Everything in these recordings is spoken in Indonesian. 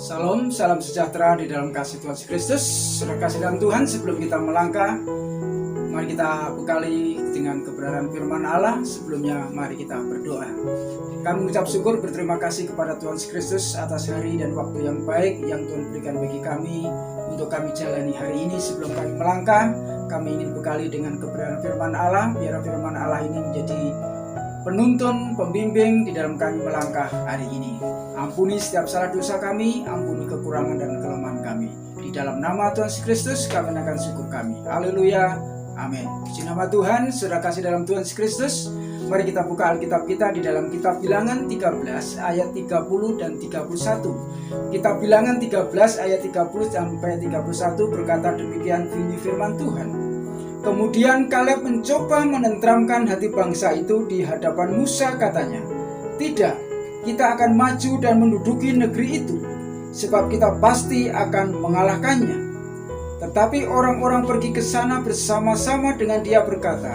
Salam, salam sejahtera di dalam kasih Tuhan Yesus Kristus. Saudara kasih dalam Tuhan, sebelum kita melangkah, mari kita bekali dengan kebenaran firman Allah. Sebelumnya mari kita berdoa. Kami mengucap syukur berterima kasih kepada Tuhan Yesus Kristus atas hari dan waktu yang baik yang Tuhan berikan bagi kami untuk kami jalani hari ini. Sebelum kami melangkah, kami ingin bekali dengan kebenaran firman Allah. Biar firman Allah ini menjadi penuntun, pembimbing di dalam kami melangkah hari ini. Ampuni setiap salah dosa kami, ampuni kekurangan dan kelemahan kami. Di dalam nama Tuhan Yesus Kristus kami menaikkan syukur kami. Haleluya, amin. Puji nama Tuhan. Saudara kasih dalam Tuhan Yesus Kristus, mari kita buka Alkitab kita di dalam kitab Bilangan 13 ayat 30 dan 31. Kitab Bilangan 13 ayat 30 sampai 31 berkata demikian bunyi firman Tuhan. Kemudian Kaleb mencoba menenteramkan hati bangsa itu di hadapan Musa, katanya, "Tidak, kita akan maju dan menduduki negeri itu, sebab kita pasti akan mengalahkannya." Tetapi orang-orang pergi ke sana bersama-sama dengan dia berkata,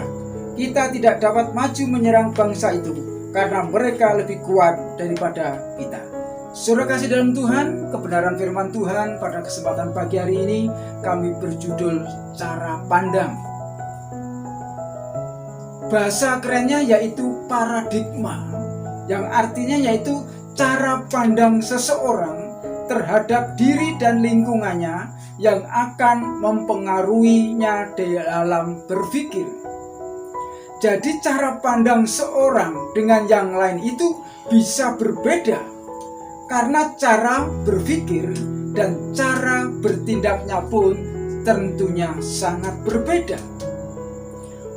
"Kita tidak dapat maju menyerang bangsa itu, karena mereka lebih kuat daripada kita." Saudara kasih dalam Tuhan, kebenaran firman Tuhan pada kesempatan pagi hari ini kami berjudul cara pandang. Bahasa kerennya yaitu paradigma, yang artinya yaitu cara pandang seseorang terhadap diri dan lingkungannya yang akan mempengaruhinya dalam berpikir. Jadi cara pandang seorang dengan yang lain itu bisa berbeda karena cara berpikir dan cara bertindaknya pun tentunya sangat berbeda.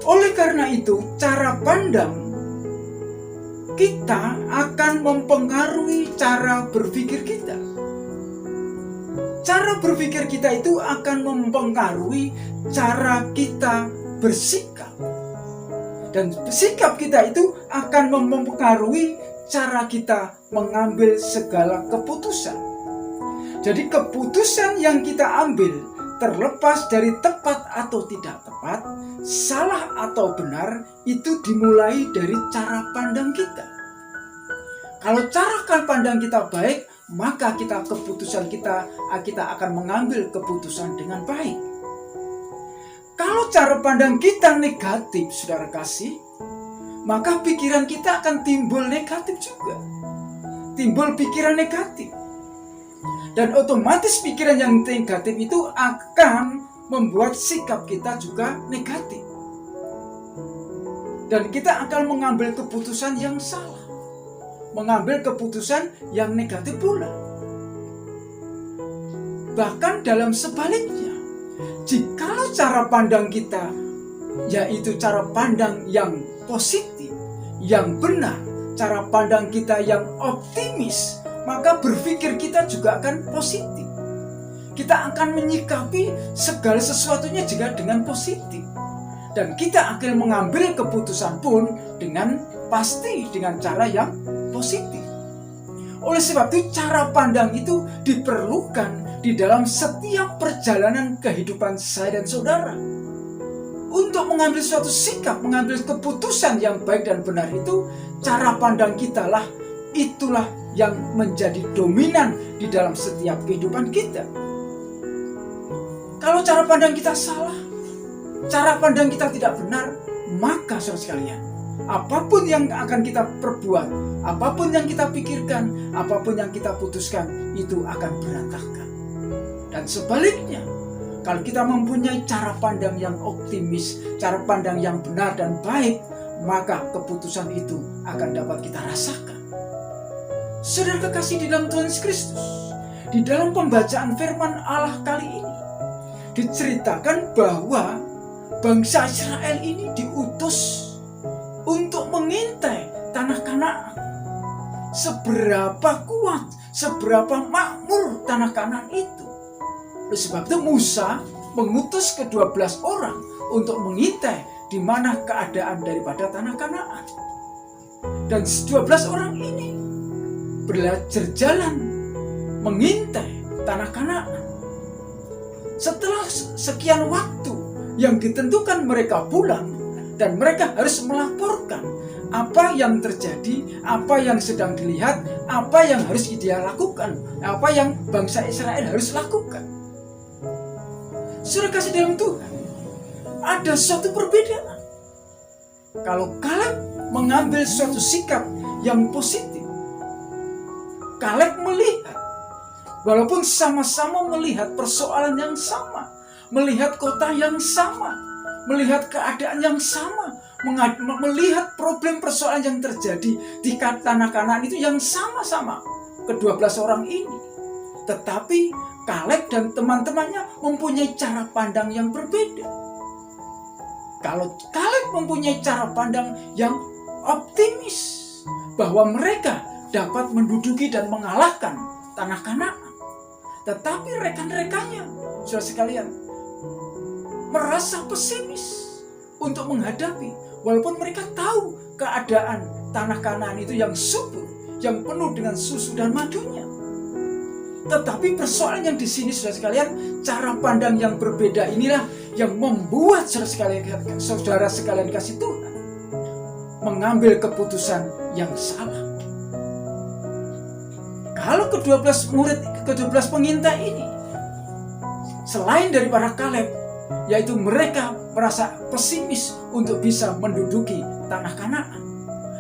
Oleh karena itu, cara pandang kita akan mempengaruhi cara berpikir kita. Cara berpikir kita itu akan mempengaruhi cara kita bersikap. Dan sikap kita itu akan mempengaruhi cara kita mengambil segala keputusan. Jadi keputusan yang kita ambil terlepas dari tepat atau tidak tepat, salah atau benar, itu dimulai dari cara pandang kita. Kalau cara pandang kita baik, maka keputusan kita akan mengambil keputusan dengan baik. Kalau cara pandang kita negatif, saudara kasih, maka pikiran kita akan timbul negatif juga. Timbul pikiran negatif. Dan otomatis pikiran yang negatif itu akan membuat sikap kita juga negatif. Dan kita akan mengambil keputusan yang salah. Mengambil keputusan yang negatif pula. Bahkan dalam sebaliknya, jikalau cara pandang kita yaitu cara pandang yang positif, yang benar, cara pandang kita yang optimis, maka berpikir kita juga akan positif. Kita akan menyikapi segala sesuatunya juga dengan positif. Dan kita akan mengambil keputusan pun dengan pasti, dengan cara yang positif. Oleh sebab itu, cara pandang itu diperlukan di dalam setiap perjalanan kehidupan saya dan saudara. Untuk mengambil suatu sikap, mengambil keputusan yang baik dan benar itu, cara pandang kita lah, itulah yang menjadi dominan di dalam setiap kehidupan kita. Kalau cara pandang kita salah, cara pandang kita tidak benar, maka saudara sekalian, apapun yang akan kita perbuat, apapun yang kita pikirkan, apapun yang kita putuskan, itu akan berantakan. Dan sebaliknya, kalau kita mempunyai cara pandang yang optimis, cara pandang yang benar dan baik, maka keputusan itu akan dapat kita rasakan. Saudara kekasih di dalam Tuhan Yesus Kristus, di dalam pembacaan firman Allah kali ini diceritakan bahwa bangsa Israel ini diutus untuk mengintai tanah Kanaan. Seberapa kuat, seberapa makmur tanah Kanaan itu. Oleh sebab itu Musa mengutus ke-12 orang untuk mengintai di mana keadaan daripada tanah Kanaan. Dan 12 orang ini belajar jalan mengintai tanah Kanaan. Setelah sekian waktu yang ditentukan mereka pulang, dan mereka harus melaporkan apa yang terjadi, apa yang sedang dilihat, apa yang harus dia lakukan, apa yang bangsa Israel harus lakukan. Saudara kasih dalam Tuhan, ada suatu perbedaan. Kalau Kaleb mengambil suatu sikap yang positif, Kaleb melihat, walaupun sama-sama melihat persoalan yang sama, melihat kota yang sama, melihat keadaan yang sama, melihat problem persoalan yang terjadi di tanah Kanaan itu yang sama-sama ke-12 orang ini. Tetapi Kaleb dan teman-temannya mempunyai cara pandang yang berbeda. Kalau Kaleb mempunyai cara pandang yang optimis bahwa mereka dapat menduduki dan mengalahkan tanah Kanaan. Tetapi rekan-rekannya, saudara sekalian, merasa pesimis untuk menghadapi, walaupun mereka tahu keadaan tanah Kanaan itu yang subur, yang penuh dengan susu dan madunya. Tetapi persoalan yang di sini, saudara sekalian, cara pandang yang berbeda inilah yang membuat saudara sekalian kasih Tuhan mengambil keputusan yang salah. Kalau ke-12 murid, ke-12 pengintai ini, selain daripada Kaleb, yaitu mereka merasa pesimis untuk bisa menduduki tanah Kanaan,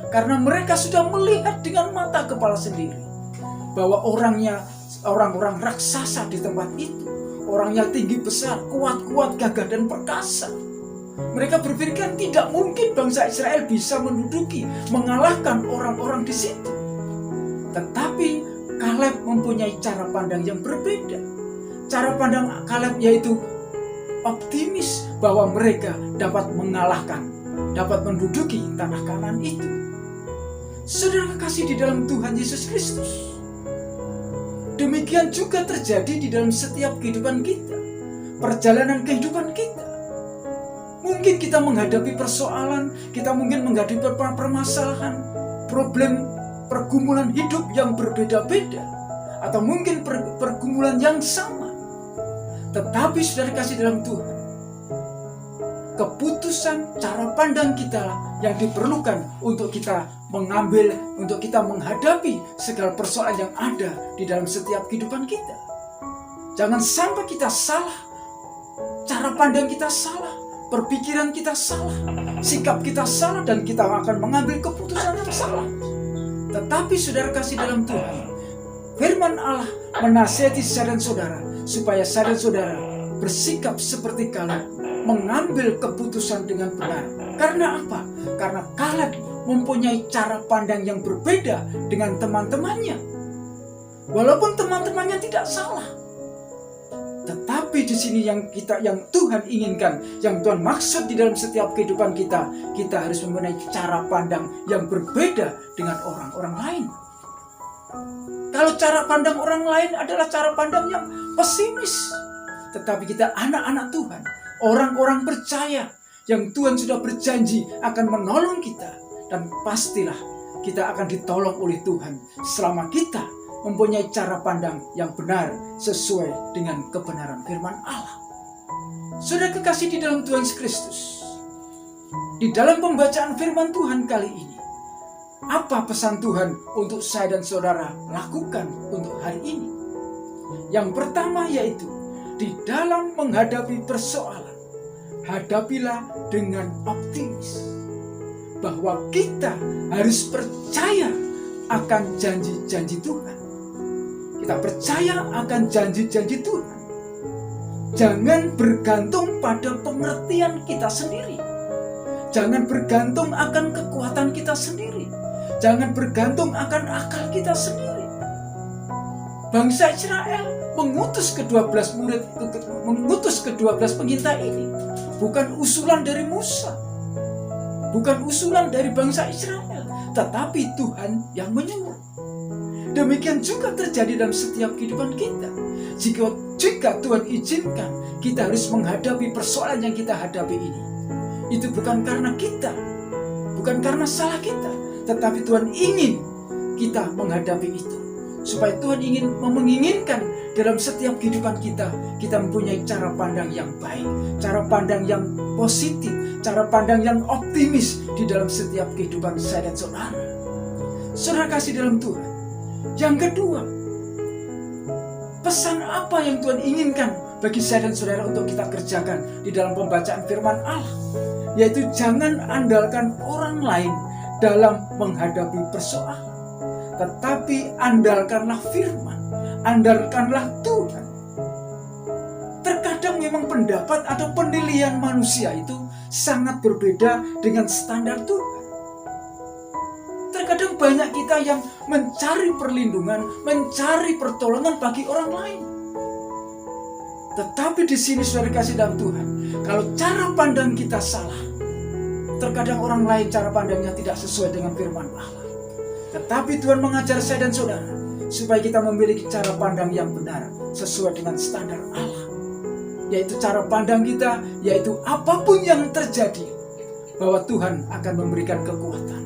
karena mereka sudah melihat dengan mata kepala sendiri bahwa orang-orang raksasa di tempat itu, orangnya tinggi besar, kuat-kuat, gagah dan perkasa. Mereka berpikir tidak mungkin bangsa Israel bisa menduduki, mengalahkan orang-orang di situ. Tetapi Kaleb mempunyai cara pandang yang berbeda. Cara pandang Kaleb yaitu optimis bahwa mereka dapat mengalahkan, dapat menduduki tanah Kanaan itu. Saudara kasih di dalam Tuhan Yesus Kristus, demikian juga terjadi di dalam setiap kehidupan kita, perjalanan kehidupan kita. Mungkin kita menghadapi persoalan, kita mungkin menghadapi permasalahan, problem, pergumulan hidup yang berbeda-beda, atau mungkin pergumulan yang sama. Tetapi saudara kasih dalam Tuhan, keputusan cara pandang kita yang diperlukan untuk kita mengambil, untuk kita menghadapi segala persoalan yang ada di dalam setiap kehidupan kita. Jangan sampai kita salah, cara pandang kita salah, perpikiran kita salah, sikap kita salah, dan kita akan mengambil keputusan yang salah. Tetapi saudara kasih dalam Tuhan, firman Allah menasihati saya dan saudara supaya saya dan saudara bersikap seperti Kaleb, mengambil keputusan dengan benar. Karena apa? Karena Kaleb mempunyai cara pandang yang berbeda dengan teman-temannya. Walaupun teman-temannya tidak salah, tetapi di sini yang Tuhan inginkan, yang Tuhan maksud di dalam setiap kehidupan kita, kita harus mempunyai cara pandang yang berbeda dengan orang-orang lain. Kalau cara pandang orang lain adalah cara pandang yang pesimis, tetapi kita anak-anak Tuhan, orang-orang percaya yang Tuhan sudah berjanji akan menolong kita, dan pastilah kita akan ditolong oleh Tuhan selama kita mempunyai cara pandang yang benar sesuai dengan kebenaran firman Allah. Saudara kekasih di dalam Tuhan Yesus Kristus, di dalam pembacaan firman Tuhan kali ini, apa pesan Tuhan untuk saya dan saudara lakukan untuk hari ini? Yang pertama yaitu, di dalam menghadapi persoalan, hadapilah dengan optimis, bahwa kita harus percaya akan janji-janji Tuhan. Kita percaya akan janji-janji Tuhan. Jangan bergantung pada pengertian kita sendiri. Jangan bergantung akan kekuatan kita sendiri. Jangan bergantung akan akal kita sendiri. Bangsa Israel mengutus ke-12 pengintai ini bukan usulan dari Musa, bukan usulan dari bangsa Israel, tetapi Tuhan yang menyuruh. Demikian juga terjadi dalam setiap kehidupan kita. Jika Tuhan izinkan kita harus menghadapi persoalan yang kita hadapi ini, itu bukan karena kita, bukan karena salah kita, tetapi Tuhan ingin kita menghadapi itu. Supaya Tuhan menginginkan dalam setiap kehidupan kita, kita mempunyai cara pandang yang baik, cara pandang yang positif, cara pandang yang optimis di dalam setiap kehidupan saya dan saudara. Saudara kasih dalam Tuhan. Yang kedua, pesan apa yang Tuhan inginkan bagi saya dan saudara untuk kita kerjakan di dalam pembacaan firman Allah? Yaitu jangan andalkan orang lain dalam menghadapi persoalan, tetapi andalkanlah firman, andalkanlah Tuhan. Terkadang memang pendapat atau penilaian manusia itu sangat berbeda dengan standar Tuhan. Terkadang banyak kita yang mencari perlindungan, mencari pertolongan bagi orang lain. Tetapi di sini saudara kasih dalam Tuhan, kalau cara pandang kita salah, terkadang orang lain cara pandangnya tidak sesuai dengan firman Allah. Tetapi Tuhan mengajar saya dan saudara supaya kita memiliki cara pandang yang benar sesuai dengan standar Allah. Yaitu cara pandang kita, yaitu apapun yang terjadi, bahwa Tuhan akan memberikan kekuatan,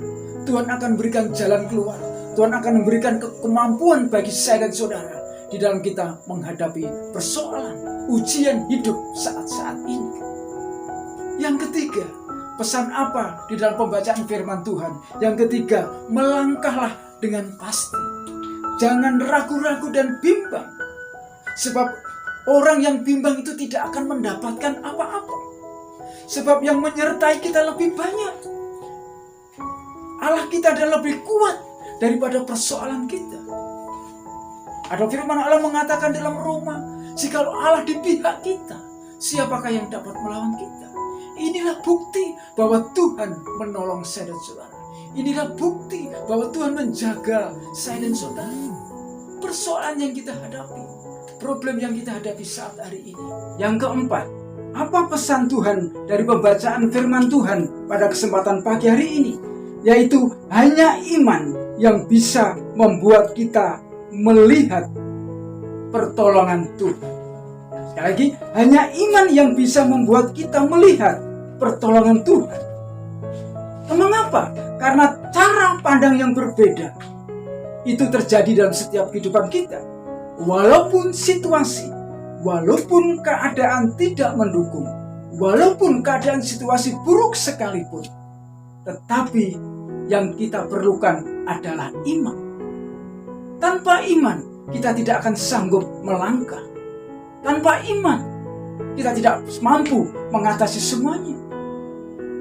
Tuhan akan memberikan jalan keluar, Tuhan akan memberikan kemampuan bagi saya dan saudara di dalam kita menghadapi persoalan, ujian hidup saat-saat ini. Yang ketiga, pesan apa di dalam pembacaan firman Tuhan? Yang ketiga, melangkahlah dengan pasti. Jangan ragu-ragu dan bimbang. Sebab orang yang bimbang itu tidak akan mendapatkan apa-apa. Sebab yang menyertai kita lebih banyak. Allah kita adalah lebih kuat daripada persoalan kita. Ada firman Allah mengatakan dalam Roma, jikalau Allah di pihak kita, siapakah yang dapat melawan kita? Inilah bukti bahwa Tuhan menolong saya dan saudara. Inilah bukti bahwa Tuhan menjaga saya dan saudara. Persoalan yang kita hadapi, problem yang kita hadapi saat hari ini. Yang keempat, apa pesan Tuhan dari pembacaan firman Tuhan pada kesempatan pagi hari ini? Yaitu hanya iman yang bisa membuat kita melihat pertolongan Tuhan. Sekali lagi, hanya iman yang bisa membuat kita melihat pertolongan Tuhan. Mengapa? Karena cara pandang yang berbeda itu terjadi dalam setiap kehidupan kita. Walaupun situasi, walaupun keadaan tidak mendukung, walaupun keadaan situasi buruk sekalipun, tetapi yang kita perlukan adalah iman. Tanpa iman, kita tidak akan sanggup melangkah. Tanpa iman, kita tidak mampu mengatasi semuanya.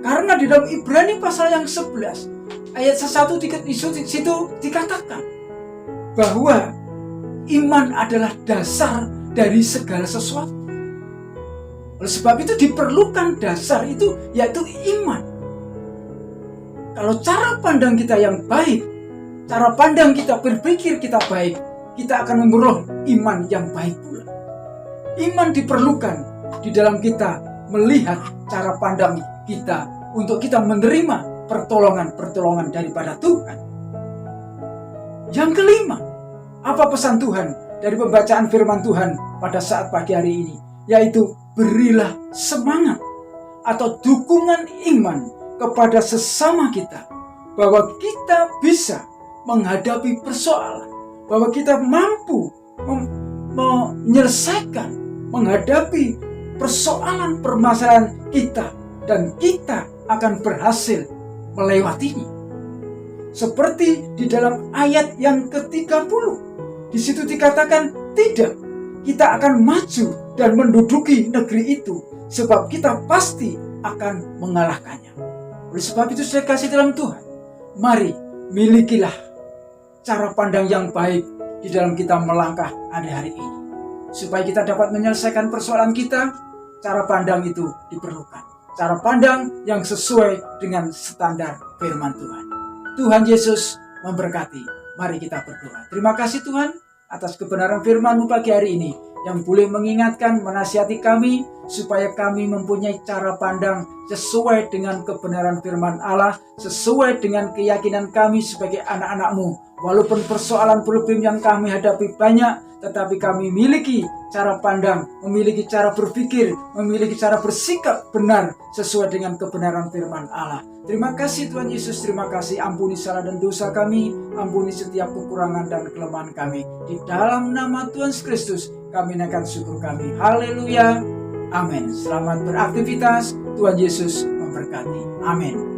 Karena di dalam Ibrani pasal yang 11, ayat 1 di situ dikatakan bahwa iman adalah dasar dari segala sesuatu. Oleh sebab itu diperlukan dasar itu, yaitu iman. Kalau cara pandang kita yang baik, cara pandang kita berpikir kita baik, kita akan memperoleh iman yang baik pula. Iman diperlukan di dalam kita melihat cara pandang kita untuk kita menerima pertolongan-pertolongan daripada Tuhan. Yang kelima, apa pesan Tuhan dari pembacaan firman Tuhan pada saat pagi hari ini? Yaitu berilah semangat atau dukungan iman kepada sesama kita, bahwa kita bisa menghadapi persoalan, bahwa kita mampu menyelesaikan, menghadapi persoalan permasalahan kita, dan kita akan berhasil melewatinya. Seperti di dalam ayat yang ke-30, di situ dikatakan tidak, kita akan maju dan menduduki negeri itu, sebab kita pasti akan mengalahkannya. Oleh sebab itu saya kasih dalam Tuhan, mari milikilah cara pandang yang baik di dalam kita melangkah hari-hari ini. Supaya kita dapat menyelesaikan persoalan kita, cara pandang itu diperlukan. Cara pandang yang sesuai dengan standar firman Tuhan. Tuhan Yesus memberkati. Mari kita berdoa. Terima kasih Tuhan atas kebenaran firman-Mu pagi hari ini, yang boleh mengingatkan, menasihati kami, supaya kami mempunyai cara pandang sesuai dengan kebenaran firman Allah, sesuai dengan keyakinan kami sebagai anak-anak-Mu. Walaupun persoalan problem yang kami hadapi banyak, tetapi kami memiliki cara pandang, memiliki cara berpikir, memiliki cara bersikap benar sesuai dengan kebenaran firman Allah. Terima kasih Tuhan Yesus, terima kasih. Ampuni salah dan dosa kami, ampuni setiap kekurangan dan kelemahan kami. Di dalam nama Tuhan Kristus kami naikkan syukur kami. Haleluya. Amin. Selamat beraktivitas. Tuhan Yesus memberkati. memberkati. Amin.